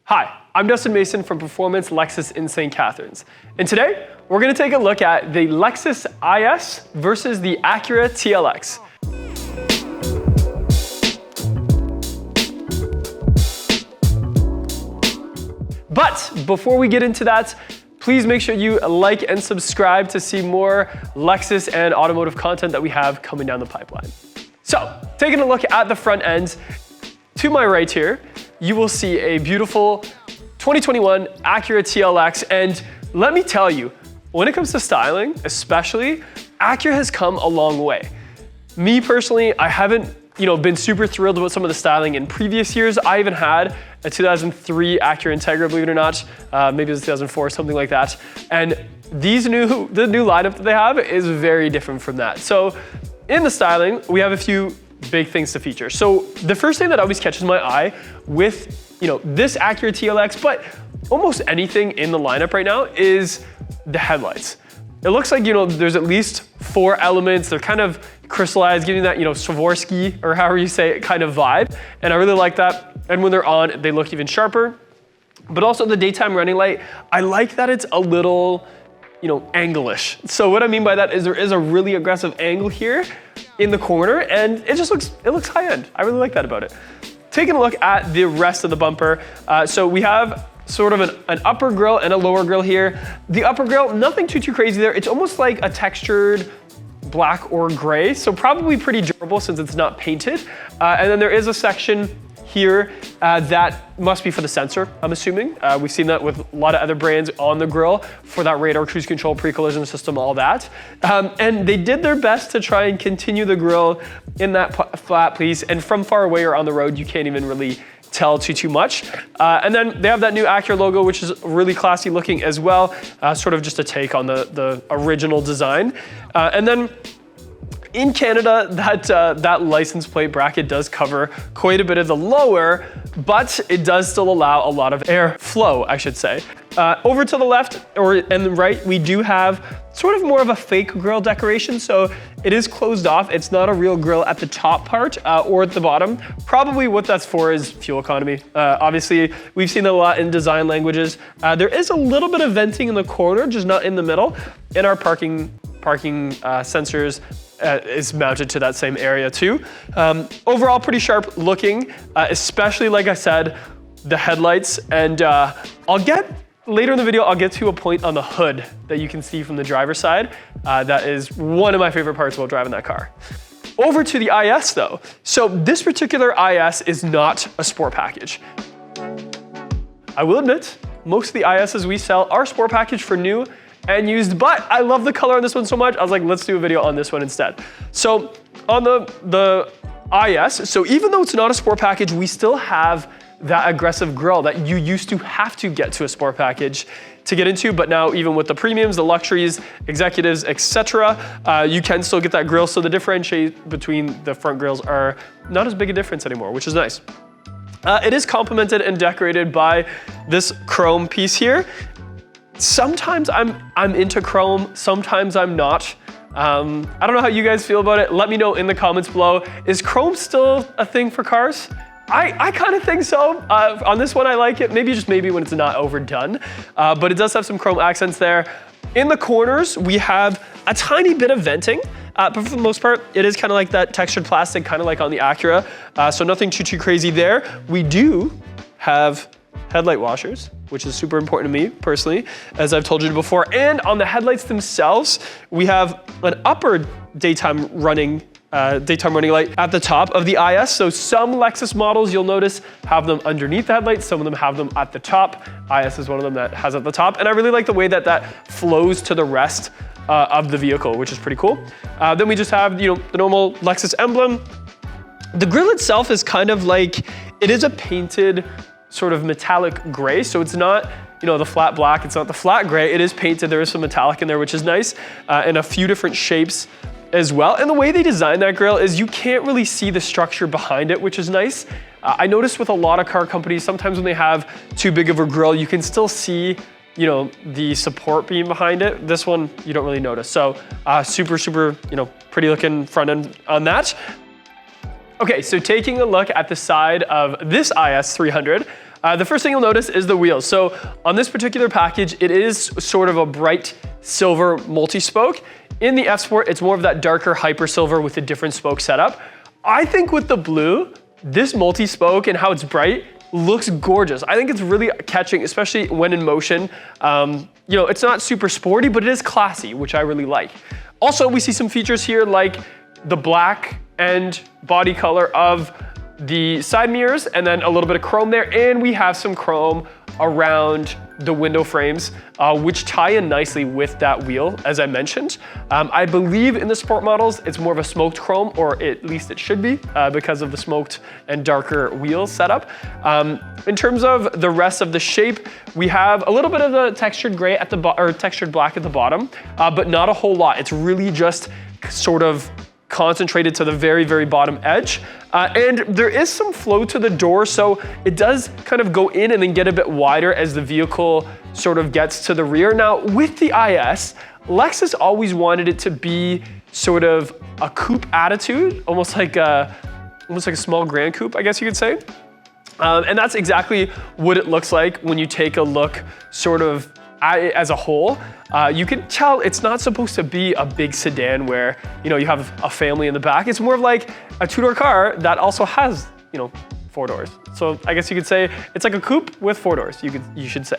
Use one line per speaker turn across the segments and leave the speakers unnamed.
Hi, I'm Dustin Mason from Performance Lexus in St. Catharines. And today, we're gonna take a look at the Lexus IS versus the Acura TLX. But before we get into that, please make sure you like and subscribe to see more Lexus and automotive content that we have coming down the pipeline. So, taking a look at the front end, to my right here, you will see a beautiful 2021 Acura TLX, and let me tell you, when it comes to styling, especially, Acura has come a long way. Me personally, I haven't been super thrilled with some of the styling in previous years. I even had a 2003 Acura Integra, believe it or not, maybe it was 2004, something like that. And the new lineup that they have is very different from that. So in the styling, we have a few big things to feature. So the first thing that always catches my eye with this Acura TLX, but almost anything in the lineup right now, is the headlights. It looks like there's at least 4 elements. They're kind of crystallized, giving that Swarovski, or however you say it, kind of vibe. And I really like that. And when they're on, they look even sharper. But also the daytime running light, I like that it's a little angle-ish. So what I mean by that is there is a really aggressive angle here in the corner, and it looks high-end. I really like that about it. Taking a look at the rest of the bumper, so we have sort of an upper grille and a lower grille here. The upper grille, nothing too crazy there. It's almost like a textured black or gray, so probably pretty durable since it's not painted. And then there is a section here that must be for the sensor, I'm assuming. We've seen that with a lot of other brands on the grille for that radar, cruise control, pre-collision system, all that. And they did their best to try and continue the grille in that flat piece, and from far away or on the road, you can't even really tell too much. And then they have that new Acura logo, which is really classy looking as well, sort of just a take on the original design. And then in Canada, that license plate bracket does cover quite a bit of the lower, but it does still allow a lot of air flow, I should say. Over to the left and the right, we do have sort of more of a fake grille decoration. So it is closed off. It's not a real grille at the top part or at the bottom. Probably what that's for is fuel economy. Obviously, we've seen that a lot in design languages. There is a little bit of venting in the corner, just not in the middle. And our parking sensors is mounted to that same area too. Overall, pretty sharp looking, especially like I said, the headlights. And later in the video, I'll get to a point on the hood that you can see from the driver's side. That is one of my favorite parts about driving that car. Over to the IS though. So this particular IS is not a sport package. I will admit, most of the ISs we sell are sport package for new and used, but I love the color on this one so much, I was like, let's do a video on this one instead. So on the IS, so even though it's not a sport package, we still have that aggressive grille that you used to have to get to a sport package to get into, but now even with the premiums, the luxuries, executives, etc., you can still get that grille. So the differentiation between the front grilles are not as big a difference anymore, which is nice. It is complemented and decorated by this chrome piece here. Sometimes I'm into chrome, sometimes I'm not. I don't know how you guys feel about it. Let me know in the comments below. Is chrome still a thing for cars? I kind of think so. On this one, I like it. Maybe when it's not overdone. But it does have some chrome accents there. In the corners, we have a tiny bit of venting. But for the most part, it is kind of like that textured plastic, kind of like on the Acura. So nothing too crazy there. We do have headlight washers, which is super important to me personally, as I've told you before. And on the headlights themselves, we have an upper daytime running light at the top of the IS. So some Lexus models, you'll notice, have them underneath the headlights. Some of them have them at the top. IS is one of them that has at the top. And I really like the way that flows to the rest of the vehicle, which is pretty cool. Then we just have the normal Lexus emblem. The grille itself is kind of like, it is a painted sort of metallic gray. So it's not the flat black, it's not the flat gray. It is painted, there is some metallic in there, which is nice, in a few different shapes as well. And the way they designed that grille is you can't really see the structure behind it, which is nice. I noticed with a lot of car companies, sometimes when they have too big of a grille, you can still see the support beam behind it. This one, you don't really notice. So super, pretty looking front end on that. Okay, so taking a look at the side of this IS 300, The first thing you'll notice is the wheels. So on this particular package, it is sort of a bright silver multi-spoke. In the F Sport, it's more of that darker hyper silver with a different spoke setup. I think with the blue, this multi-spoke and how it's bright looks gorgeous. I think it's really catching, especially when in motion. You know, it's not super sporty, but it is classy, which I really like. Also, we see some features here like the black and body color of the side mirrors, and then a little bit of chrome there, and we have some chrome around the window frames, which tie in nicely with that wheel, as I mentioned. I believe in the sport models, it's more of a smoked chrome, or at least it should be, because of the smoked and darker wheel setup. In terms of the rest of the shape, we have a little bit of the textured gray at the or textured black at the bottom, but not a whole lot. It's really just sort of concentrated to the very, very bottom edge. And there is some flow to the door, so it does kind of go in and then get a bit wider as the vehicle sort of gets to the rear. Now, with the IS, Lexus always wanted it to be sort of a coupe attitude, almost like a small Grand Coupe, I guess you could say. And that's exactly what it looks like when you take a look sort of as a whole. You can tell it's not supposed to be a big sedan where, you know, you have a family in the back. It's more of like a two-door car that also has, you know, 4 doors. So I guess you could say it's like a coupe with 4 doors, you should say.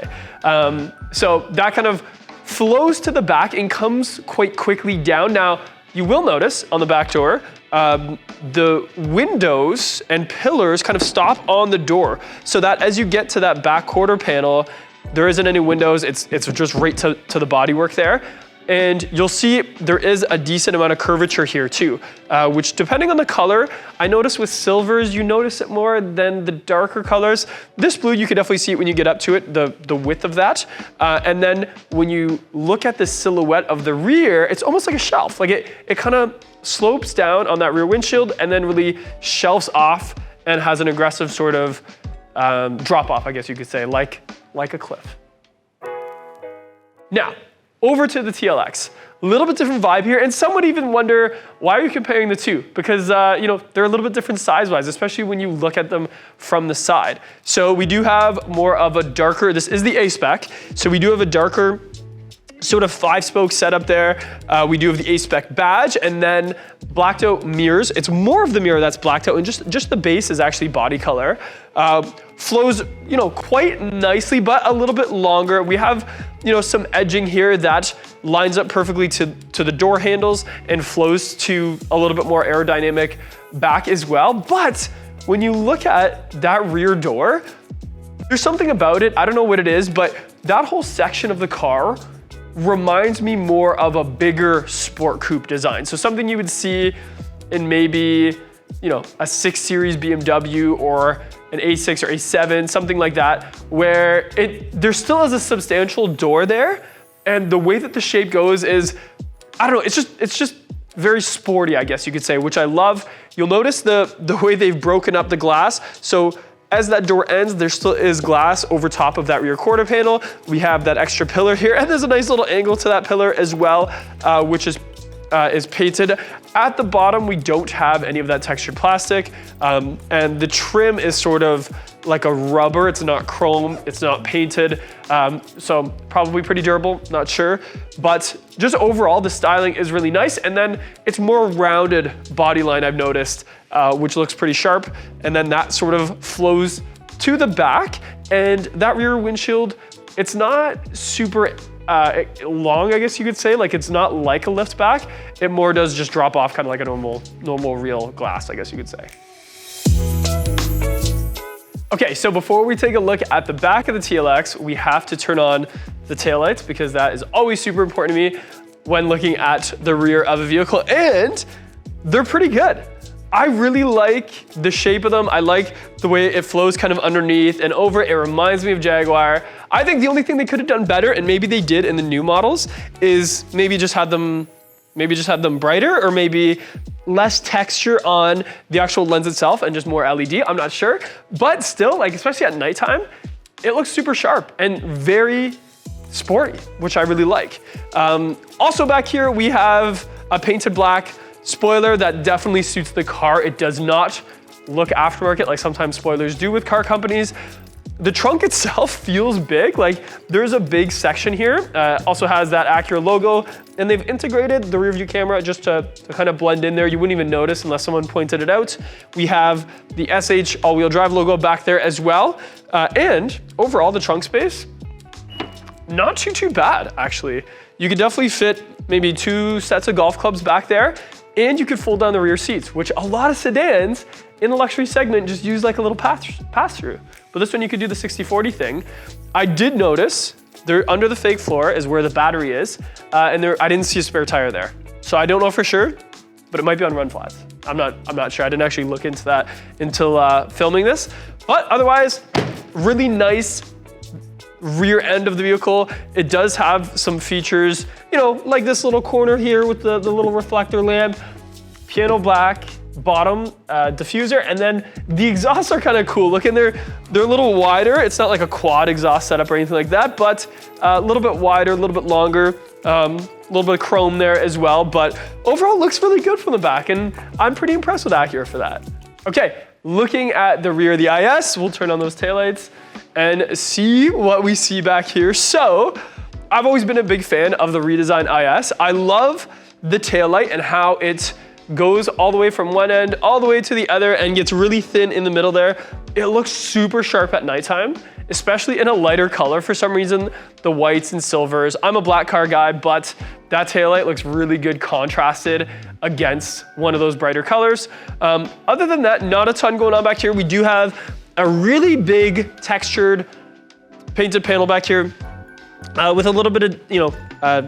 So that kind of flows to the back and comes quite quickly down. Now, you will notice on the back door, the windows and pillars kind of stop on the door, so that as you get to that back quarter panel, there isn't any windows, it's just right to the bodywork there. And you'll see there is a decent amount of curvature here too, which depending on the color, I notice with silvers, you notice it more than the darker colors. This blue, you can definitely see it when you get up to it, the width of that. And then when you look at the silhouette of the rear, it's almost like a shelf. Like it kind of slopes down on that rear windshield and then really shelves off and has an aggressive sort of drop off, I guess you could say, like a cliff. Now, over to the TLX. A little bit different vibe here, and some would even wonder, why are you comparing the two? Because you know, they're a little bit different size-wise, especially when you look at them from the side. So we do have more of a darker, this is the A-Spec, so we do have a darker sort of 5-spoke setup there. We do have the A-Spec badge, and then blacked out mirrors. It's more of the mirror that's blacked out, and just the base is actually body color. Flows, you know, quite nicely, but a little bit longer. We have, you know, some edging here that lines up perfectly to the door handles and flows to a little bit more aerodynamic back as well. But when you look at that rear door, there's something about it, I don't know what it is, but that whole section of the car reminds me more of a bigger sport coupe design. So something you would see in maybe, you know, a 6 Series BMW or an A6 or A7, something like that, where there still is a substantial door there, and the way that the shape goes is, I don't know, it's just very sporty, I guess you could say, which I love. You'll notice the way they've broken up the glass. So as that door ends, there still is glass over top of that rear quarter panel. We have that extra pillar here, and there's a nice little angle to that pillar as well, which is painted. At the bottom, we don't have any of that textured plastic, and the trim is sort of like a rubber. It's not chrome, it's not painted, so probably pretty durable, not sure. But just overall, the styling is really nice, and then it's more rounded body line, I've noticed, which looks pretty sharp, and then that sort of flows to the back, and that rear windshield, it's not super long, I guess you could say. Like, it's not like a lift back. It more does just drop off kind of like a normal real glass, I guess you could say. Okay, so before we take a look at the back of the TLX, we have to turn on the taillights because that is always super important to me when looking at the rear of a vehicle, and they're pretty good. I really like the shape of them. I like the way it flows kind of underneath and over. It reminds me of Jaguar. I think the only thing they could have done better, and maybe they did in the new models, is maybe just had them brighter, or maybe less texture on the actual lens itself and just more LED. I'm not sure, but still, like, especially at nighttime, it looks super sharp and very sporty, which I really like. Also back here, we have a painted black spoiler that definitely suits the car. It does not look aftermarket like sometimes spoilers do with car companies. The trunk itself feels big, like there's a big section here. Also has that Acura logo, and they've integrated the rear view camera just to kind of blend in there. You wouldn't even notice unless someone pointed it out. We have the SH all-wheel drive logo back there as well. And overall, the trunk space, not too bad, actually. You could definitely fit maybe 2 sets of golf clubs back there, and you could fold down the rear seats, which a lot of sedans in the luxury segment just use like a little pass-through. But this one you could do the 60/40 thing. I did notice there under the fake floor is where the battery is, and I didn't see a spare tire there. So I don't know for sure, but it might be on run flats. I'm not sure. I didn't actually look into that until filming this. But otherwise, really nice rear end of the vehicle. It does have some features, you know, like this little corner here with the little reflector lamp, piano black bottom diffuser, and then the exhausts are kind of cool looking. They're a little wider. It's not like a quad exhaust setup or anything like that, but a little bit wider, a little bit longer, a little bit of chrome there as well. But overall, looks really good from the back, and I'm pretty impressed with Acura for that. Okay, looking at the rear of the IS, we'll turn on those taillights and see what we see back here. So, I've always been a big fan of the redesigned IS. I love the taillight and how it goes all the way from one end all the way to the other and gets really thin in the middle there. It looks super sharp at nighttime, especially in a lighter color. For some reason, the whites and silvers. I'm a black car guy, but that taillight looks really good contrasted against one of those brighter colors. Other than that, not a ton going on back here. We do have a really big textured painted panel back here with a little bit of,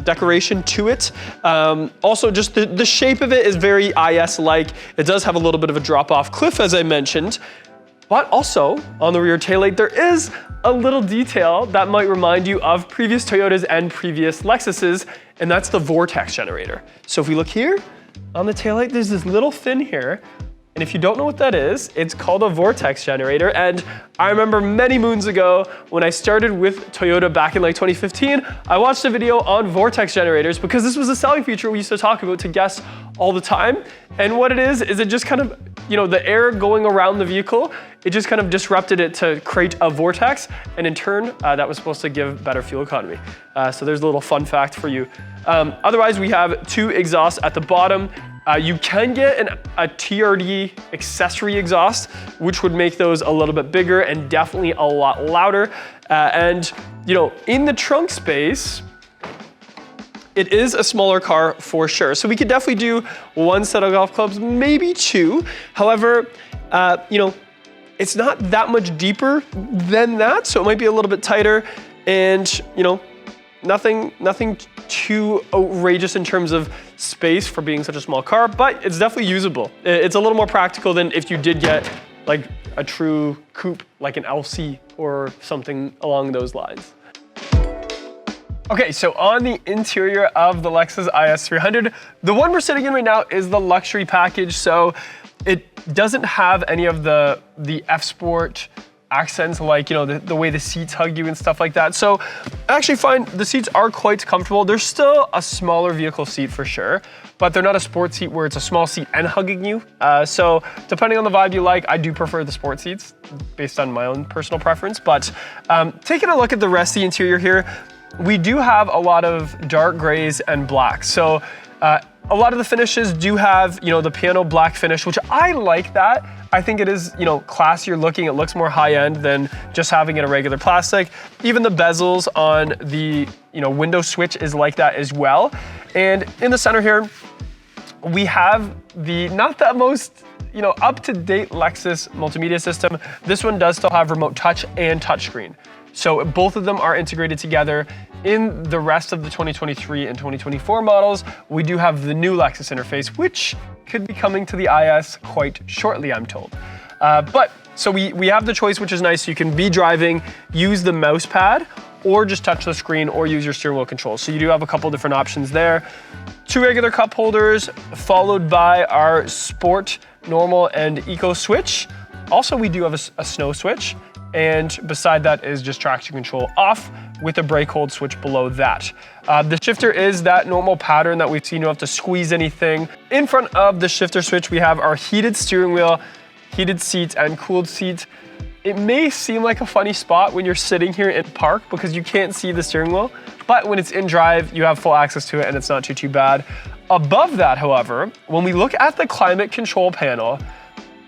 decoration to it. Also, just the shape of it is very IS-like. It does have a little bit of a drop-off cliff, as I mentioned. But also, on the rear taillight, there is a little detail that might remind you of previous Toyotas and previous Lexuses, and that's the vortex generator. So if we look here, on the taillight, there's this little fin here. And if you don't know what that is, it's called a vortex generator. And I remember many moons ago when I started with Toyota back in like 2015, I watched a video on vortex generators because this was a selling feature we used to talk about to guests all the time. And what it is it just kind of, the air going around the vehicle, it just kind of disrupted it to create a vortex. And in turn, that was supposed to give better fuel economy. So there's a little fun fact for you. Otherwise, we have 2 exhausts at the bottom. You can get a TRD accessory exhaust, which would make those a little bit bigger and definitely a lot louder. And in the trunk space, it is a smaller car for sure. So we could definitely do 1 set of golf clubs, maybe 2. However, it's not that much deeper than that. So it might be a little bit tighter and, nothing too outrageous in terms of space for being such a small car, but it's definitely usable. It's a little more practical than if you did get like a true coupe, like an LC or something along those lines. Okay, so on the interior of the Lexus IS 300, the one we're sitting in right now is the luxury package. So it doesn't have any of the F-Sport accents, like the way the seats hug you and stuff like that. So I actually find the seats are quite comfortable. They're still a smaller vehicle seat for sure, but they're not a sport seat where it's a small seat and hugging you. So depending on the vibe you like, I do prefer the sport seats based on my own personal preference. But taking a look at the rest of the interior here, we do have a lot of dark grays and blacks. So a lot of the finishes do have, the piano black finish, which I like that. I think it is, classier looking. It looks more high-end than just having it a regular plastic. Even the bezels on the, window switch is like that as well. And in the center here, we have the not the most, up-to-date Lexus multimedia system. This one does still have remote touch and touchscreen. So both of them are integrated together. In the rest of the 2023 and 2024 models, we do have the new Lexus interface, which could be coming to the IS quite shortly, I'm told. So we have the choice, which is nice. You can be driving, use the mouse pad, or just touch the screen or use your steering wheel controls. So you do have a couple different options there. 2 regular cup holders, followed by our Sport, Normal, and Eco switch. Also, we do have a snow switch. And beside that is just traction control off with a brake hold switch below that. The shifter is that normal pattern that we've seen. You don't have to squeeze anything. In front of the shifter switch, we have our heated steering wheel, heated seats, and cooled seats. it may seem like a funny spot when you're sitting here in park because you can't see the steering wheel, but when it's in drive, you have full access to it and it's not too bad. Above that, however, when we look at the climate control panel,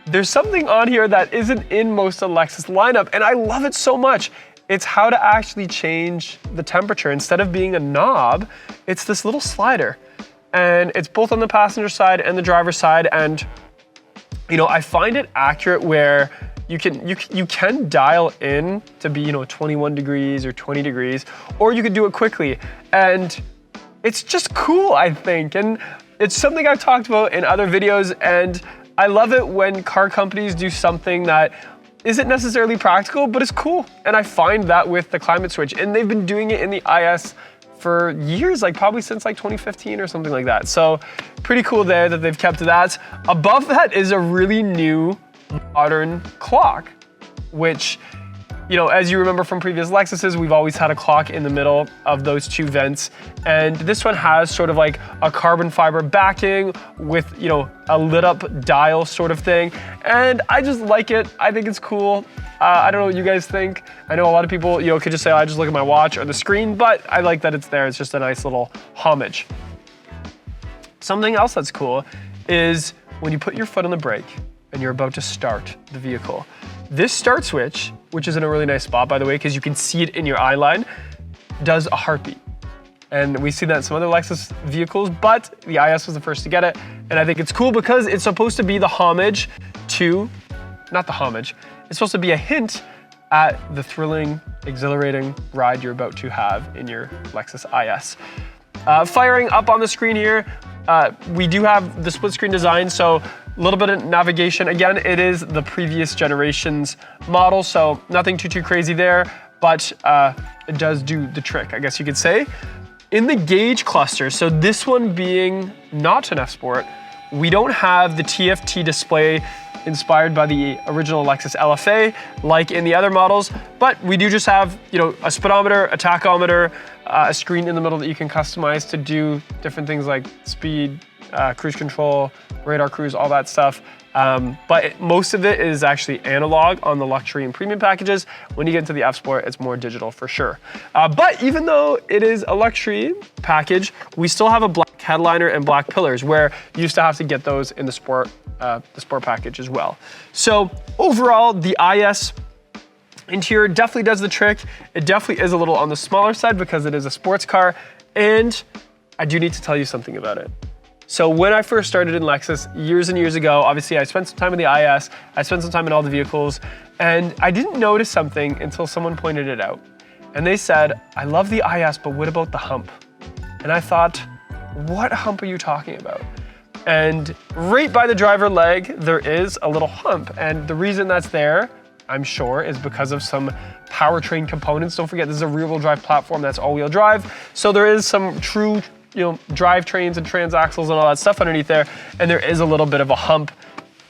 there's something on here that isn't in most of the Lexus lineup, and I love it so much. It's how to actually change the temperature. Instead of being a knob, it's this little slider. And it's both on the passenger side and the driver's side. And you know, I find it accurate where you can dial in to be, 21 degrees or 20 degrees, or you could do it quickly. And it's just cool, I think. And it's something I've talked about in other videos, and I love it when car companies do something that isn't necessarily practical, but it's cool. And I find that with the climate switch, and they've been doing it in the IS for years, like probably since like 2015 or something like that. So pretty cool there that they've kept that. Above that is a really new modern clock, which, as you remember from previous Lexuses, we've always had a clock in the middle of those two vents. And this one has sort of like a carbon fiber backing with, a lit up dial sort of thing. And I just like it. I think it's cool. I don't know what you guys think. I know a lot of people, could just say, I just look at my watch or the screen, but I like that it's there. It's just a nice little homage. Something else that's cool is when you put your foot on the brake and you're about to start the vehicle. This start switch, which is in a really nice spot, by the way, because you can see it in your eye line, does a heartbeat. And we see that in some other Lexus vehicles, but the IS was the first to get it. And I think it's cool because it's supposed to be the homage to, not the homage, it's supposed to be a hint at the thrilling, exhilarating ride you're about to have in your Lexus IS. Firing up on the screen here, we do have the split screen design, so a little bit of navigation. Again, it is the previous generation's model, so nothing too crazy there, but it does do the trick, I guess you could say. In the gauge cluster, so this one being not an F Sport, we don't have the TFT display inspired by the original Lexus LFA like in the other models, but we do just have, a speedometer, a tachometer, a screen in the middle that you can customize to do different things like speed, cruise control, radar cruise, all that stuff. But most of it is actually analog on the luxury and premium packages. When you get into the F Sport, it's more digital for sure. But even though it is a luxury package, we still have a black headliner and black pillars, where you used to have to get those in the sport package as well. So overall, the IS interior definitely does the trick. It definitely is a little on the smaller side because it is a sports car, and I do need to tell you something about it. So when I first started in Lexus years and years ago, obviously I spent some time in the IS, I spent some time in all the vehicles, and I didn't notice something until someone pointed it out. And they said, I love the IS, but what about the hump? And I thought, what hump are you talking about? And right by the driver leg, there is a little hump. And the reason that's there, I'm sure, is because of some powertrain components. Don't forget, this is a rear-wheel drive platform that's all-wheel drive. So there is some true drivetrains and transaxles and all that stuff underneath there. And there is a little bit of a hump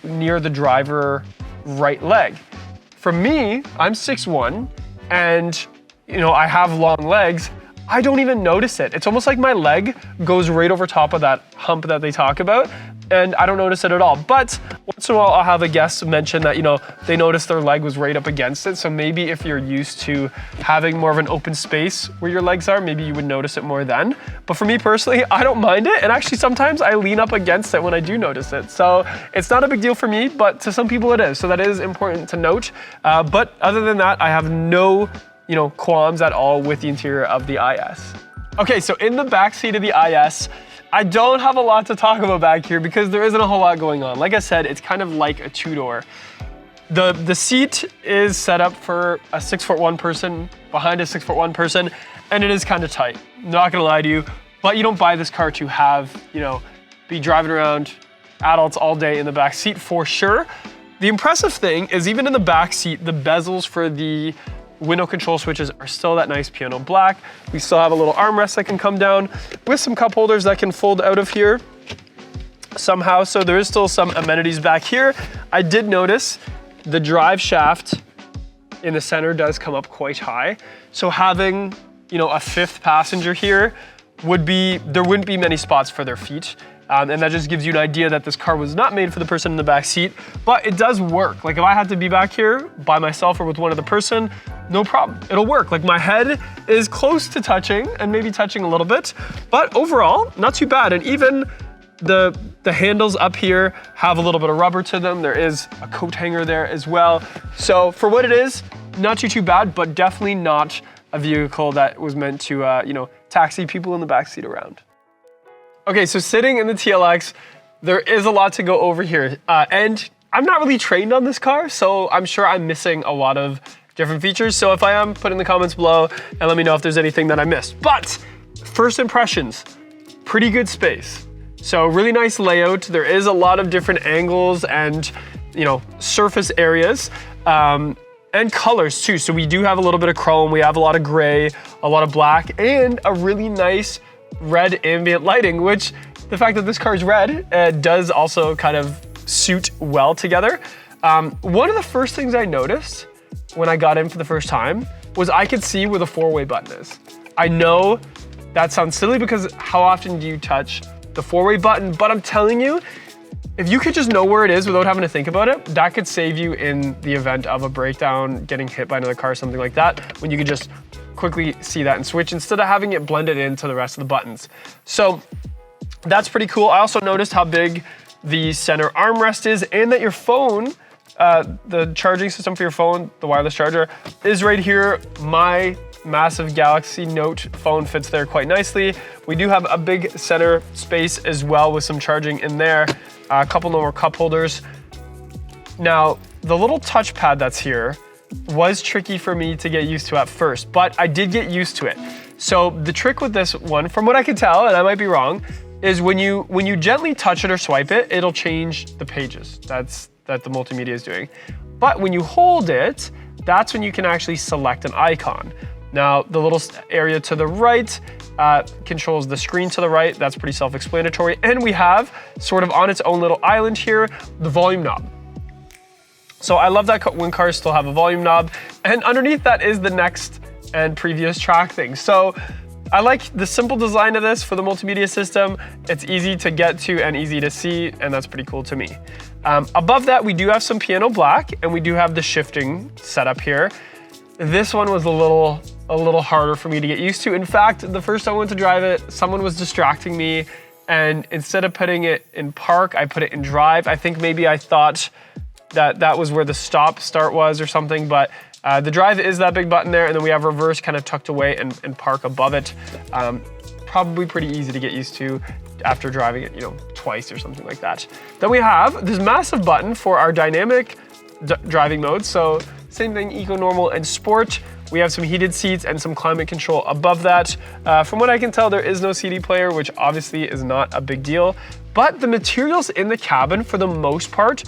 near the driver right leg. For me, I'm 6'1", and I have long legs. I don't even notice it. It's almost like my leg goes right over top of that hump that they talk about, and I don't notice it at all. But once in a while, I'll have a guest mention that, they noticed their leg was right up against it. So maybe if you're used to having more of an open space where your legs are, maybe you would notice it more then. But for me personally, I don't mind it. And actually, sometimes I lean up against it when I do notice it. So it's not a big deal for me, but to some people it is. So that is important to note. But other than that, I have no qualms at all with the interior of the IS. Okay, so in the back seat of the IS, I don't have a lot to talk about back here because there isn't a whole lot going on. Like I said, it's kind of like a two-door. The seat is set up for a 6'1" person behind a 6'1" person, and it is kind of tight. Not gonna lie to you, but you don't buy this car to have, be driving around adults all day in the back seat for sure. The impressive thing is even in the back seat, the bezels for the window control switches are still that nice piano black. We still have a little armrest that can come down with some cup holders that can fold out of here somehow. So there is still some amenities back here. I did notice the drive shaft in the center does come up quite high. So having, a fifth passenger here there wouldn't be many spots for their feet. And that just gives you an idea that this car was not made for the person in the back seat, but it does work. Like if I had to be back here by myself or with one other person, no problem, it'll work. Like my head is close to touching and maybe touching a little bit, but overall, not too bad. And even the handles up here have a little bit of rubber to them. There is a coat hanger there as well. So for what it is, not too bad, but definitely not a vehicle that was meant to, you know, taxi people in the backseat around. Okay, so sitting in the TLX, there is a lot to go over here. And I'm not really trained on this car, so I'm sure I'm missing a lot of different features. So if I am, put in the comments below and let me know if there's anything that I missed. But first impressions, pretty good space. So really nice layout. There is a lot of different angles and, you know, surface areas and colors too. So we do have a little bit of chrome. We have a lot of gray, a lot of black, and a really nice red ambient lighting, which the fact that this car is red does also kind of suit well together. One of the first things I noticed when I got in for the first time was I could see where the 4-way button is. I know that sounds silly because how often do you touch the 4-way button? But I'm telling you, if you could just know where it is without having to think about it, that could save you in the event of a breakdown, getting hit by another car, something like that, when you could just quickly see that and switch instead of having it blended into the rest of the buttons. So that's pretty cool. I also noticed how big the center armrest is and that your phone, the charging system for your phone, the wireless charger, is right here. My massive Galaxy Note phone fits there quite nicely. We do have a big center space as well with some charging in there, a couple more cup holders. Now, the little touchpad that's here was tricky for me to get used to at first, but I did get used to it. So the trick with this one, from what I can tell, and I might be wrong, is when you gently touch it or swipe it, it'll change the pages that the multimedia is doing. But when you hold it, that's when you can actually select an icon. Now, the little area to the right controls the screen to the right. That's pretty self-explanatory. And we have, sort of on its own little island here, the volume knob. So I love that when cars still have a volume knob. And underneath that is the next and previous track thing. So I like the simple design of this for the multimedia system. It's easy to get to and easy to see, and that's pretty cool to me. Above that, we do have some piano black, and we do have the shifting setup here. This one was a little harder for me to get used to. In fact, the first time I went to drive it, someone was distracting me, and instead of putting it in park, I put it in drive. I think maybe I thought that was where the start was or something, but the drive is that big button there, and then we have reverse kind of tucked away and park above it. Probably pretty easy to get used to after driving it, you know, twice or something like that. Then we have this massive button for our dynamic driving modes. So same thing, eco, normal, and sport. We have some heated seats and some climate control above that. From what I can tell, there is no CD player, which obviously is not a big deal, but the materials in the cabin, for the most part,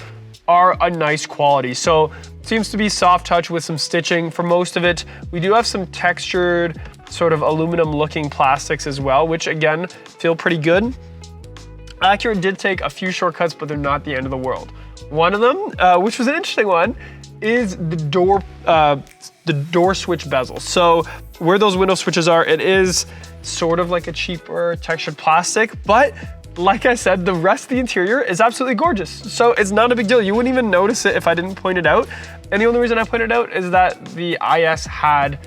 are a nice quality. So it seems to be soft touch with some stitching for most of it. We do have some textured sort of aluminum looking plastics as well, which again, feel pretty good. Acura did take a few shortcuts, but they're not the end of the world. One of them, which was an interesting one, is the door switch bezel. So where those window switches are, it is sort of like a cheaper textured plastic, but like I said, the rest of the interior is absolutely gorgeous. So it's not a big deal. You wouldn't even notice it if I didn't point it out. And the only reason I pointed it out is that the IS had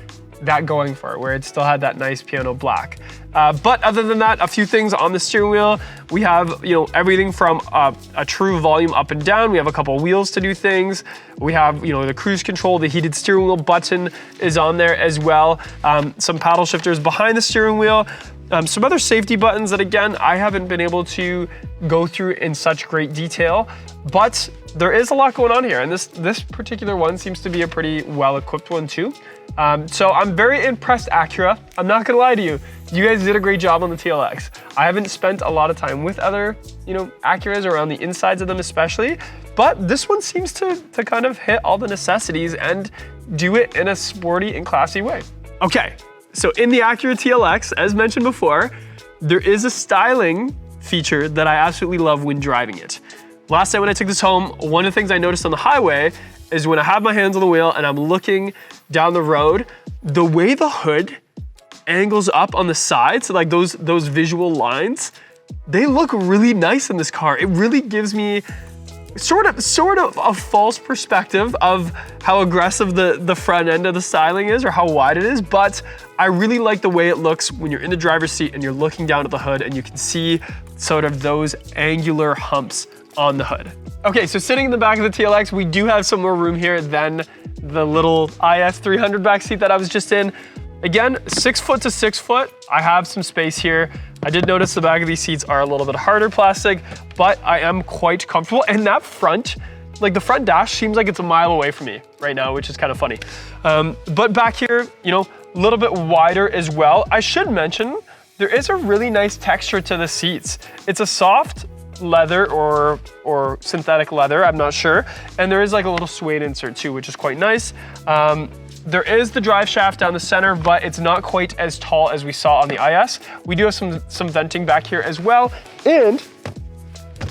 that going for it, where it still had that nice piano black. But other than that, a few things on the steering wheel. We have, you know, everything from a true volume up and down. We have a couple wheels to do things. We have, you know, the cruise control, the heated steering wheel button is on there as well. Some paddle shifters behind the steering wheel. Some other safety buttons that, again, I haven't been able to go through in such great detail, but there is a lot going on here. And this particular one seems to be a pretty well-equipped one too. So I'm very impressed, Acura. I'm not gonna lie to you. You guys did a great job on the TLX. I haven't spent a lot of time with other, you know, Acuras around the insides of them especially, but this one seems to kind of hit all the necessities and do it in a sporty and classy way. Okay, so in the Acura TLX, as mentioned before, there is a styling feature that I absolutely love when driving it. Last night when I took this home, one of the things I noticed on the highway is when I have my hands on the wheel and I'm looking down the road, the way the hood angles up on the side, so like those visual lines, they look really nice in this car. It really gives me sort of a false perspective of how aggressive the front end of the styling is or how wide it is, but I really like the way it looks when you're in the driver's seat and you're looking down at the hood and you can see sort of those angular humps on the hood. Okay, so sitting in the back of the TLX, we do have some more room here than the little IS 300 back seat that I was just in. Again, 6 foot to 6 foot, I have some space here. I did notice the back of these seats are a little bit harder plastic, but I am quite comfortable. And that front, like the front dash seems like it's a mile away from me right now, which is kind of funny. But back here, you know, a little bit wider as well. I should mention, there is a really nice texture to the seats. It's a soft leather or synthetic leather, I'm not sure. And there is like a little suede insert too, which is quite nice. There is the drive shaft down the center, but it's not quite as tall as we saw on the IS. We do have some venting back here as well, and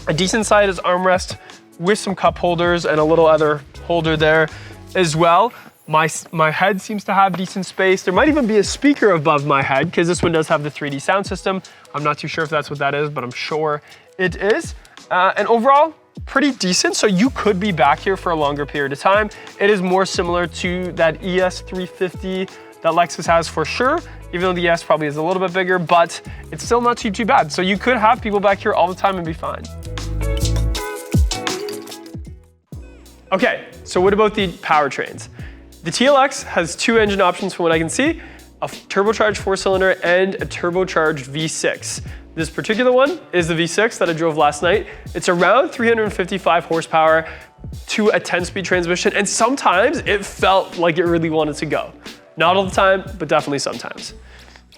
a decent sized armrest with some cup holders and a little other holder there as well. My head seems to have decent space. There might even be a speaker above my head because this one does have the 3D sound system. I'm not too sure if that's what that is, but I'm sure it is. And overall, pretty decent, so you could be back here for a longer period of time. It is more similar to that ES 350 that Lexus has for sure, even though the ES probably is a little bit bigger, but it's still not too bad. So you could have people back here all the time and be fine. Okay, so what about the powertrains? The TLX has 2 engine options from what I can see, a turbocharged 4-cylinder and a turbocharged V6. This particular one is the V6 that I drove last night. It's around 355 horsepower to a 10-speed transmission, and sometimes it felt like it really wanted to go. Not all the time, but definitely sometimes.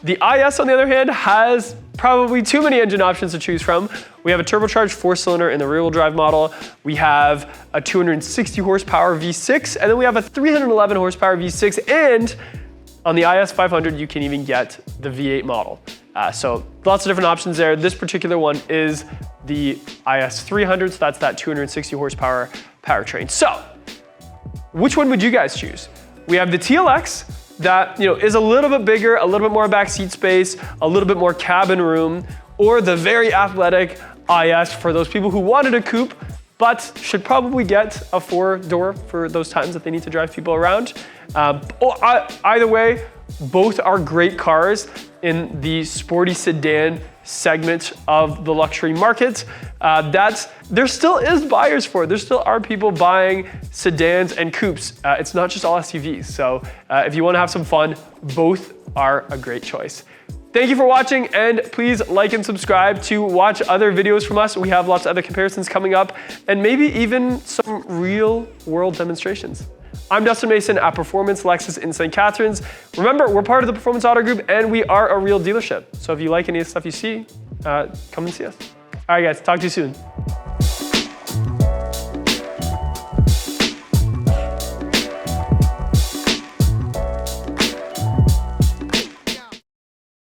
The IS, on the other hand, has probably too many engine options to choose from. We have a turbocharged 4-cylinder in the rear-wheel drive model. We have a 260 horsepower V6, and then we have a 311 horsepower V6, and on the IS 500, you can even get the V8 model. So lots of different options there. This particular one is the IS 300, so that's that 260 horsepower powertrain. So which one would you guys choose? We have the TLX that, you know, is a little bit bigger, a little bit more back seat space, a little bit more cabin room, or the very athletic IS for those people who wanted a coupe, but should probably get a 4-door for those times that they need to drive people around. Either way, both are great cars in the sporty sedan segment of the luxury market. There still is buyers for it. There still are people buying sedans and coupes. It's not just all SUVs. So if you want to have some fun, both are a great choice. Thank you for watching, and please like and subscribe to watch other videos from us. We have lots of other comparisons coming up, and maybe even some real world demonstrations. I'm Dustin Mason at Performance Lexus in St. Catharines. Remember, we're part of the Performance Auto Group, and we are a real dealership. So if you like any of the stuff you see, come and see us. All right, guys, talk to you soon.